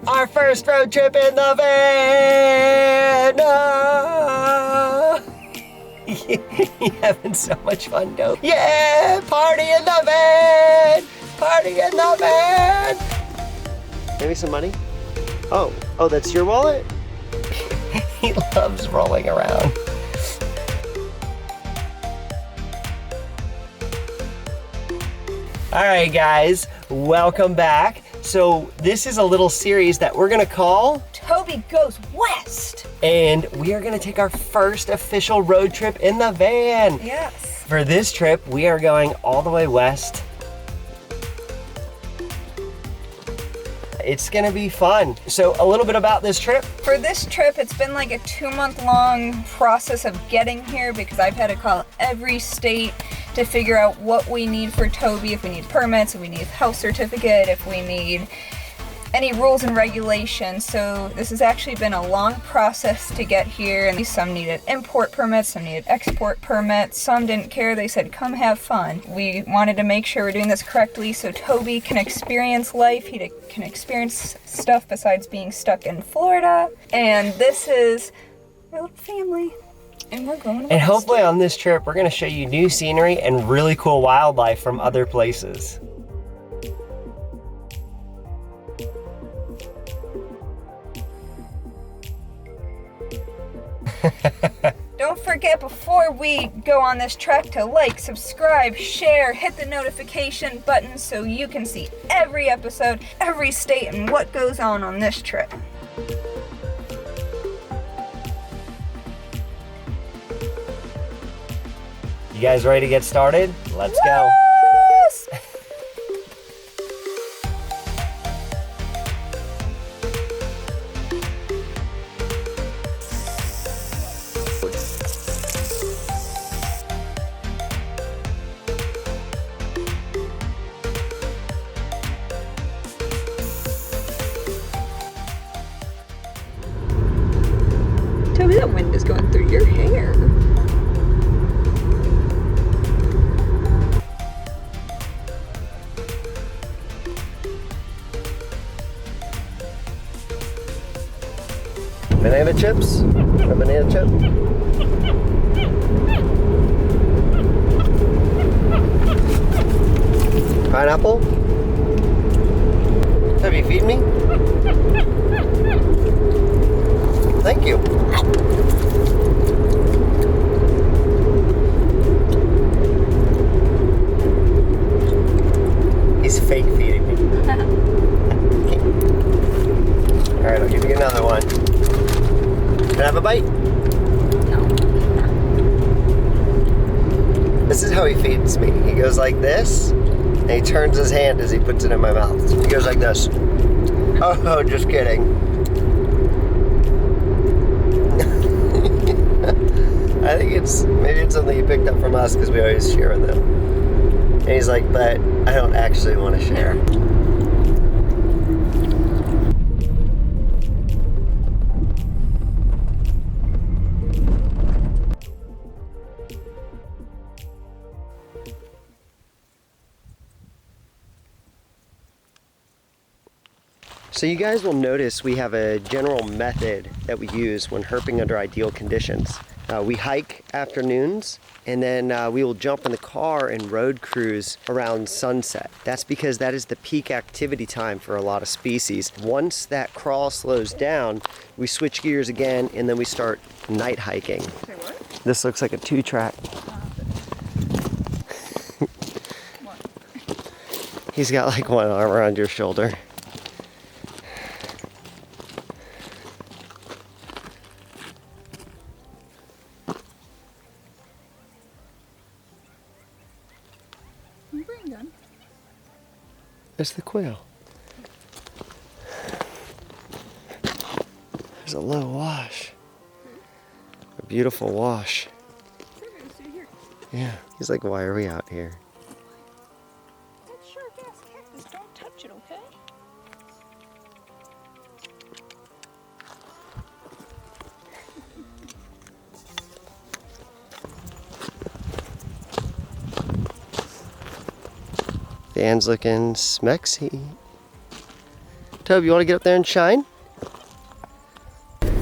Our first road trip in the van! Oh! You're having so much fun, Tobie. Yeah! Party in the van! Party in the van! Give me some money. Oh, that's your wallet? He loves rolling around. All right, guys, welcome back. So this is a little series that we're gonna call Tobie Goes West. And we are gonna take our first official road trip in the van. Yes. For this trip, we are going all the way west. It's gonna be fun. So a little bit about this trip. For this trip, it's been like a 2-month-long process of getting here because I've had to call every state to figure out what we need for Tobie, if we need permits, if we need a health certificate, if we need any rules and regulations. So this has actually been a long process to get here, and some needed import permits, some needed export permits, some didn't care, they said come have fun. We wanted to make sure we're doing this correctly so Tobie can experience life, he can experience stuff besides being stuck in Florida, and this is our little family. And we're going west. And hopefully on this trip, we're gonna show you new scenery and really cool wildlife from other places. Don't forget before we go on this trek to like, subscribe, share, hit the notification button so you can see every episode, every state, and what goes on this trip. You guys ready to get started? Let's go. Yes! Tobie, that wind is going through your hair. Banana chips? A banana chip? Pineapple? Have you feed me? Thank you. He's fake feeding me. All right, I'll give you another one. Can I have a bite? No. This is how he feeds me. He goes like this, and he turns his hand as he puts it in my mouth. He goes like this. Oh, just kidding. I think maybe it's something he picked up from us because we always share with him. And he's like, but I don't actually want to share. So you guys will notice we have a general method that we use when herping under ideal conditions. We hike afternoons, and then we will jump in the car and road cruise around sunset. That's because that is the peak activity time for a lot of species. Once that crawl slows down, we switch gears again, and then we start night hiking. Say what? This looks like a 2-track. He's got like one arm around your shoulder. There's the quail. There's a low wash. A beautiful wash. Yeah. He's like, why are we out here? That sharp-ass cactus, don't touch it, okay? Dan's looking smexy. Tobie, you want to get up there and shine?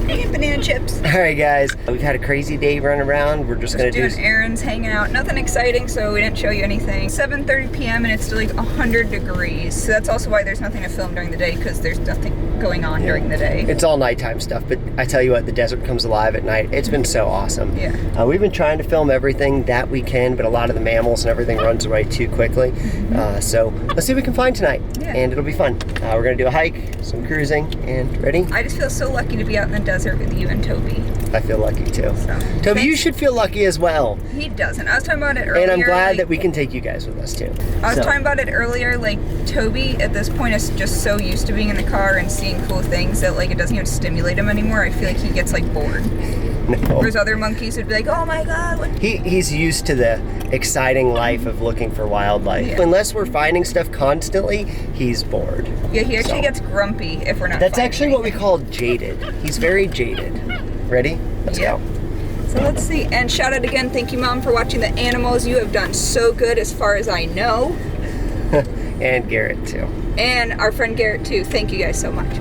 Eating banana chips. All right, guys. We've had a crazy day running around. We're just gonna do errands, hanging out. Nothing exciting, so we didn't show you anything. 7:30 p.m. and it's still like 100 degrees. So that's also why there's nothing to film during the day, because there's nothing going on during the day. It's all nighttime stuff, but I tell you what, the desert comes alive at night. It's been so awesome. Yeah. We've been trying to film everything that we can, but a lot of the mammals and everything runs away too quickly. So let's see what we can find tonight, and it'll be fun. We're gonna do a hike, some cruising, and ready? I just feel so lucky to be out in the desert with you and Tobie. I feel lucky too. So, Tobie, you should feel lucky as well. He doesn't. I was talking about it earlier. And I'm glad like, that we can take you guys with us too. I was talking about it earlier, like Tobie at this point is just so used to being in the car and seeing cool things that like it doesn't even stimulate him anymore. I feel like he gets like bored. No. Whereas other monkeys would be like, oh my god. What? He's used to the exciting life of looking for wildlife. Yeah. Unless we're finding stuff constantly, he's bored. Yeah, he actually gets grumpy if we're not That's finding actually what we anything. call jaded. He's very jaded. Ready? Let's go. So let's see. And shout out again, thank you Mom for watching the animals. You have done so good as far as I know. And Garrett too. And our friend Garrett too. Thank you guys so much.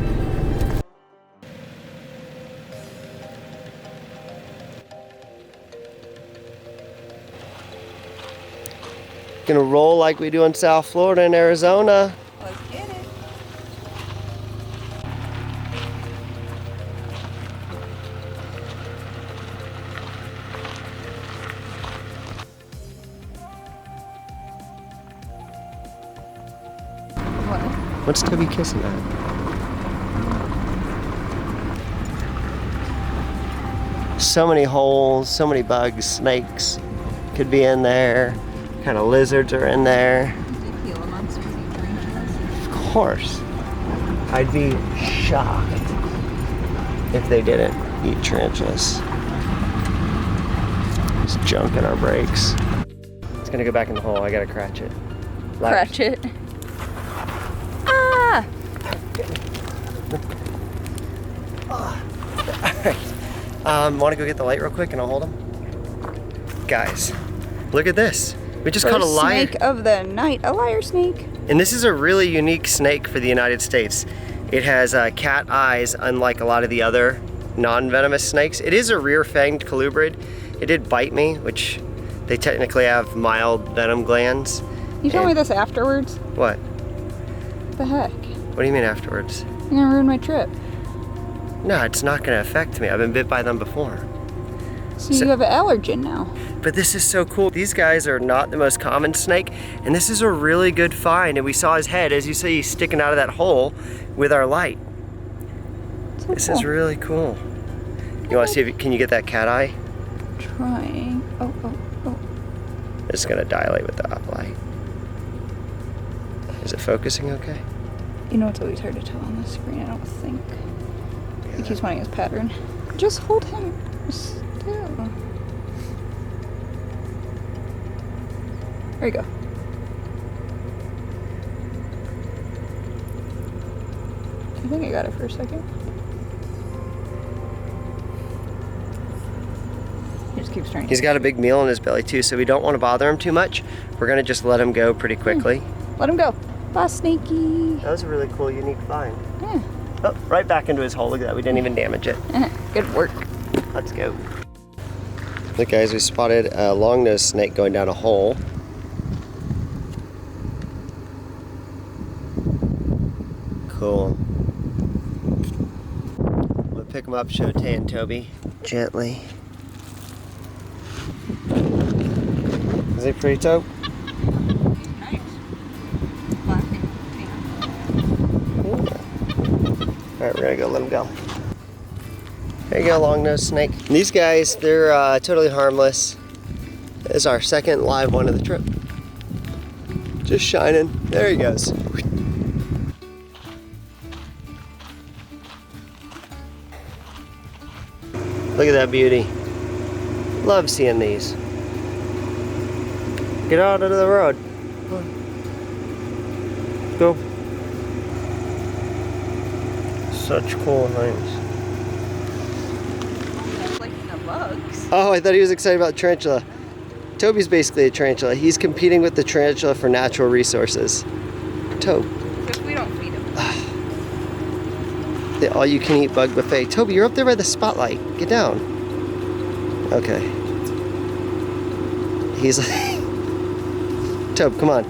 Gonna roll like we do in South Florida and Arizona. Let's get it. What? What's Tobie kissing at? So many holes, so many bugs, snakes could be in there. What kind of lizards are in there? Of course. I'd be shocked if they didn't eat tarantulas. There's junk in our brakes. It's gonna go back in the hole. I gotta cratch it. Cratch it. Ah! Want to go get the light real quick and I'll hold them? Guys, look at this. We just caught a lyre. Snake of the night, a lyre snake. And this is a really unique snake for the United States. It has cat eyes, unlike a lot of the other non-venomous snakes. It is a rear-fanged colubrid. It did bite me, which they technically have mild venom glands. You told me this afterwards? What? The heck? What do you mean afterwards? You're gonna ruin my trip. No, it's not gonna affect me. I've been bit by them before. So you have an allergen now. But this is so cool. These guys are not the most common snake, and this is a really good find. And we saw his head, as you see, sticking out of that hole with our light. So This cool. is really cool. You want to see if can you get that cat eye? Trying. Oh. It's gonna dilate with the light. Is it focusing okay? You know, it's always hard to tell on the screen, I don't think. He keeps wanting his pattern. Just hold him still. There you go. I think I got it for a second. He just keeps trying. He's got a big meal in his belly too, so we don't want to bother him too much. We're gonna just let him go pretty quickly. Let him go. Bye, Snakey. That was a really cool, unique find. Yeah. Oh, right back into his hole. Look at that. We didn't even damage it. Good work. Let's go. Look, guys, we spotted a long-nosed snake going down a hole. Cool. I'm gonna pick him up, show Tay and Tobie gently. Is he pretty, Tobe? Nice. Black and All right, we're gonna go let him go. There you go, long-nosed snake. These guys, they're totally harmless. This is our second live one of the trip. Just shining. There he goes. Look at that beauty. Love seeing these. Get out onto the road. Go. Such cool things. like the bugs. Oh, I thought he was excited about tarantula. Tobie's basically a tarantula. He's competing with the tarantula for natural resources. Tobe. Because we don't feed them. The all-you-can-eat bug buffet. Tobie, you're up there by the spotlight. Get down. Okay. He's like... Tobe, come on.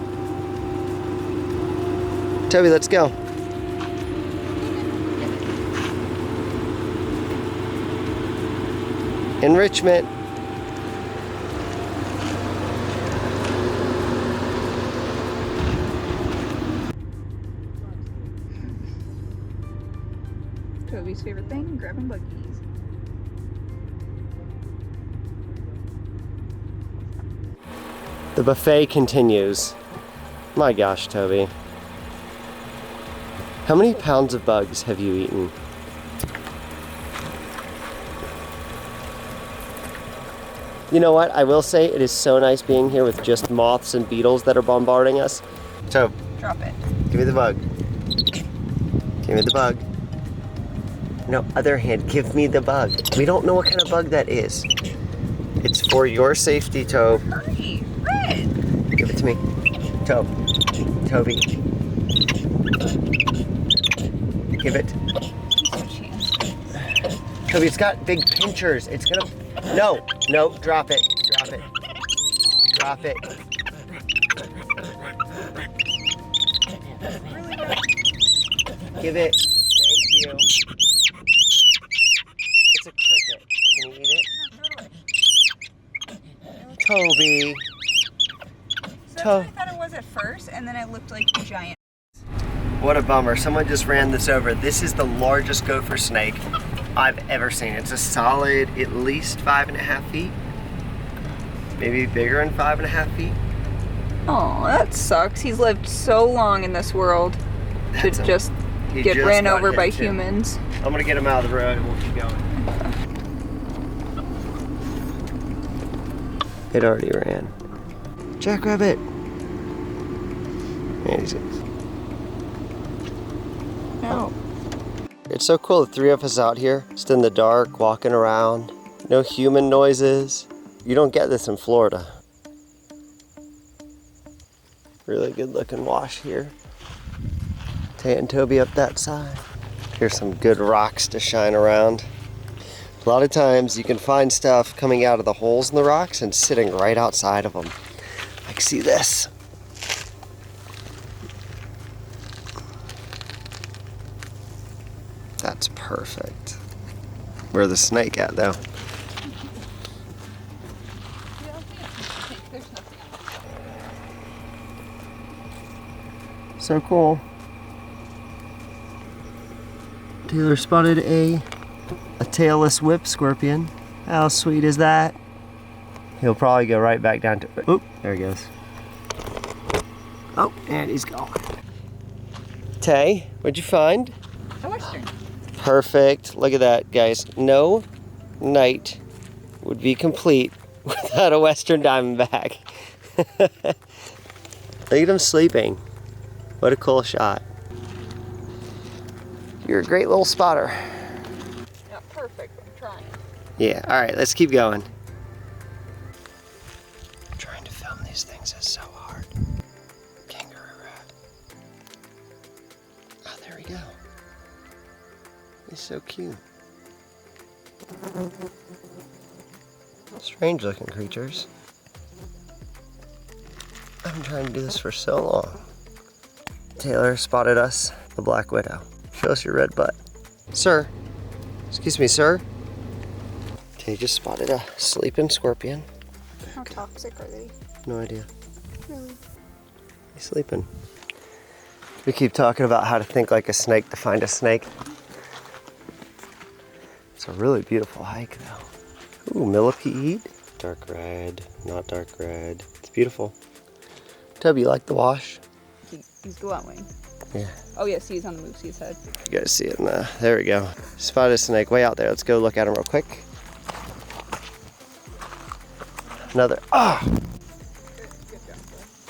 Tobie, let's go. Enrichment. Tobie's favorite thing, grabbing buggies. The buffet continues. My gosh, Tobie. How many pounds of bugs have you eaten? You know what? I will say it is so nice being here with just moths and beetles that are bombarding us. Tobe. Drop it. Give me the bug. Give me the bug. No, other hand, give me the bug. We don't know what kind of bug that is. It's for your safety, Tobe. Hurry, Red. Give it to me. Tobe. Tobie. Give it. Tobie, it's got big pinchers. It's gonna... No, no, drop it. Drop it. Drop it. Give it. Thank you. It's a cricket. Can you eat it? Tobie. So that's what I thought it was at first, and then it looked like a giant. What a bummer. Someone just ran this over. This is the largest gopher snake I've ever seen. It's a solid at least 5.5 feet. Maybe bigger than 5.5 feet. Oh, that sucks. He's lived so long in this world to just get ran over by humans. I'm gonna get him out of the road and we'll keep going. It already ran. Jackrabbit. Man, he's... No. It's so cool, the three of us out here, just in the dark, walking around. No human noises. You don't get this in Florida. Really good looking wash here. Tay and Tobie up that side. Here's some good rocks to shine around. A lot of times you can find stuff coming out of the holes in the rocks and sitting right outside of them. Like, see this? That's perfect. Where's the snake at, though? So cool. Taylor spotted a tailless whip scorpion. How sweet is that? He'll probably go right back down to... Oop, there he goes. Oh, and he's gone. Tay, what'd you find? A western. Perfect. Look at that, guys. No night would be complete without a western diamondback. Look at him sleeping. What a cool shot. You're a great little spotter. Not perfect, but I'm trying. Yeah, all right, let's keep going. Trying to film these things is so hard. Kangaroo rat. Oh, there we go. He's so cute. Strange looking creatures. I've been trying to do this for so long. Taylor spotted us, the black widow. Show us your red butt. Sir, excuse me, sir. Okay, just spotted a sleeping scorpion. How toxic are they? No idea. Really? He's sleeping. We keep talking about how to think like a snake to find a snake. It's a really beautiful hike though. Ooh, millipede. Dark red, not dark red. It's beautiful. Tobie, you like the wash? He's glowing. Yeah. Oh yeah, see, he's on the move, see his head. You guys see it in the, there we go. Spotted a snake way out there. Let's go look at him real quick. Another, ah! Oh.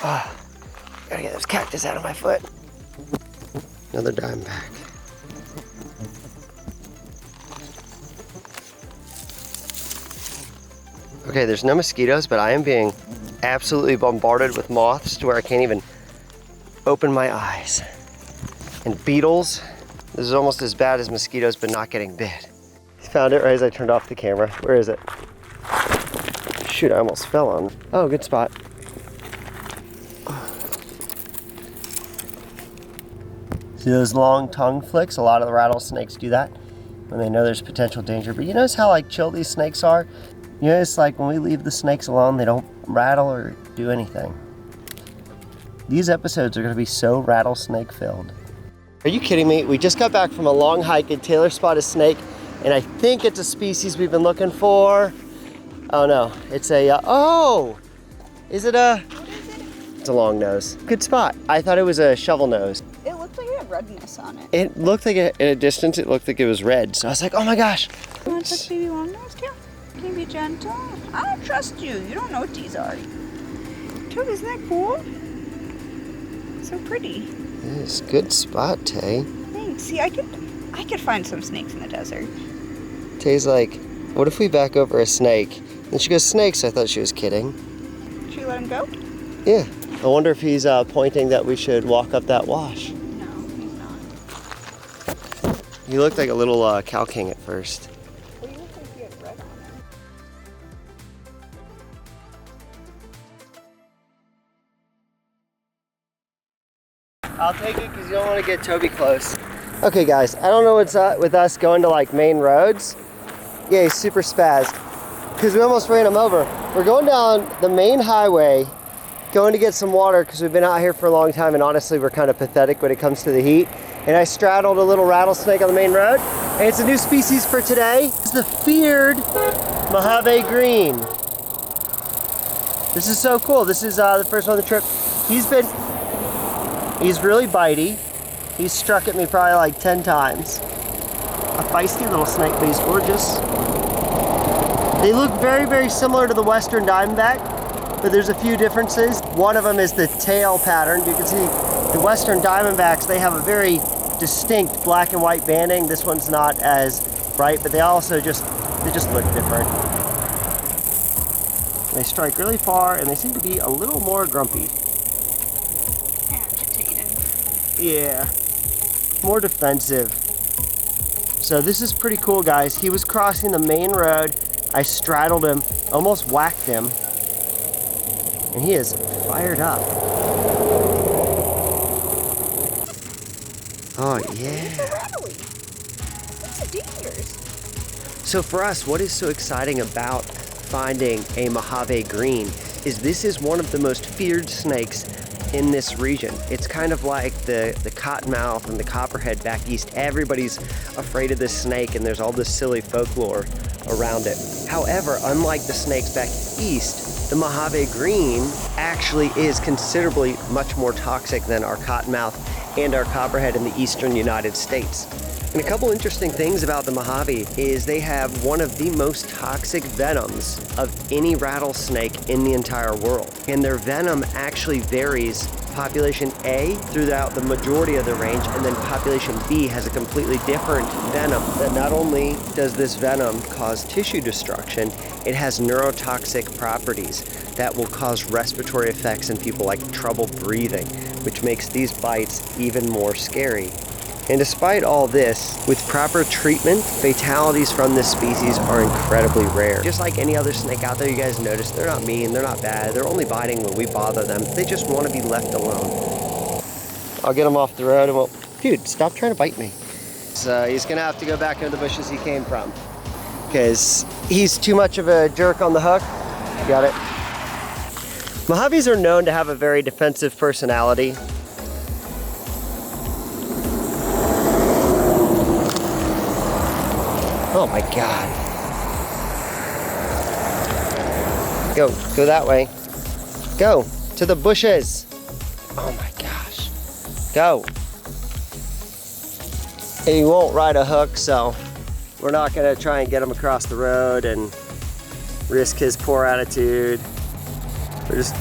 Ah, gotta get this cactus out of my foot. Another diamondback. Okay, there's no mosquitoes, but I am being absolutely bombarded with moths to where I can't even open my eyes. And beetles, This is almost as bad as mosquitoes, but not getting bit. Found it right as I turned off the camera. Where is it? Shoot, I almost fell on. Oh, good spot. See those long tongue flicks? A lot of the rattlesnakes do that when they know there's potential danger. But you notice how like chill these snakes are? You notice like when we leave the snakes alone, they don't rattle or do anything. These episodes are gonna be so rattlesnake filled. Are you kidding me? We just got back from a long hike and Taylor spotted a snake, and I think it's a species we've been looking for. Oh no, it's a, oh! Is it a? What is it? It's a long nose. Good spot. I thought it was a shovel nose. It looked like it had redness on it. It looked like, at a distance, it looked like it was red. So I was like, oh my gosh. You want to touch baby long nose too? Can you be gentle? I don't trust you. You don't know what these are. Tobie, isn't that cool? So pretty. It's a good spot, Tay. Thanks. See, I could find some snakes in the desert. Tay's like, what if we back over a snake? And she goes, snakes? I thought she was kidding. Should we let him go? Yeah. I wonder if he's pointing that we should walk up that wash. No, he's not. He looked like a little cow king at first. Well, you look like he had red on him. I'll take it because you don't want to get Tobie close. Okay guys, I don't know what's up with us going to like main roads. Yeah, he's super spazzed because we almost ran him over. We're going down the main highway, going to get some water because we've been out here for a long time and honestly we're kind of pathetic when it comes to the heat. And I straddled a little rattlesnake on the main road, and it's a new species for today. It's the feared Mojave Green. This is so cool. This is the first one on the trip. He's really bitey. He's struck at me probably like 10 times. A feisty little snake, but he's gorgeous. They look very, very similar to the Western Diamondback, but there's a few differences. One of them is the tail pattern. You can see the Western Diamondbacks, they have a very distinct black and white banding. This one's not as bright, but they just look different. They strike really far, and they seem to be a little more grumpy. Agitated. Yeah, more defensive. So this is pretty cool, guys. He was crossing the main road. I straddled him, almost whacked him, and he is fired up. Oh yeah. It's a rattly. It's a dangers. So for us, what is so exciting about finding a Mojave Green is this is one of the most feared snakes in this region. It's kind of like the cottonmouth and the copperhead back east. Everybody's afraid of this snake and there's all this silly folklore around it. However, unlike the snakes back east, the Mojave Green actually is considerably much more toxic than our cottonmouth and our copperhead in the eastern United States. And a couple interesting things about the Mojave is they have one of the most toxic venoms of any rattlesnake in the entire world. And their venom actually varies. Population A throughout the majority of the range, and then population B has a completely different venom. That not only does this venom cause tissue destruction, it has neurotoxic properties that will cause respiratory effects in people like trouble breathing, which makes these bites even more scary. And despite all this, with proper treatment, fatalities from this species are incredibly rare. Just like any other snake out there, you guys notice, they're not mean, they're not bad, they're only biting when we bother them. They just want to be left alone. I'll get him off the road and we'll... Dude, stop trying to bite me. So he's gonna have to go back into the bushes he came from, because he's too much of a jerk on the hook. Got it. Mojaves are known to have a very defensive personality. Oh my God. Go that way. Go to the bushes. Oh my gosh. Go. And he won't ride a hook, so we're not gonna try and get him across the road and risk his poor attitude. We're just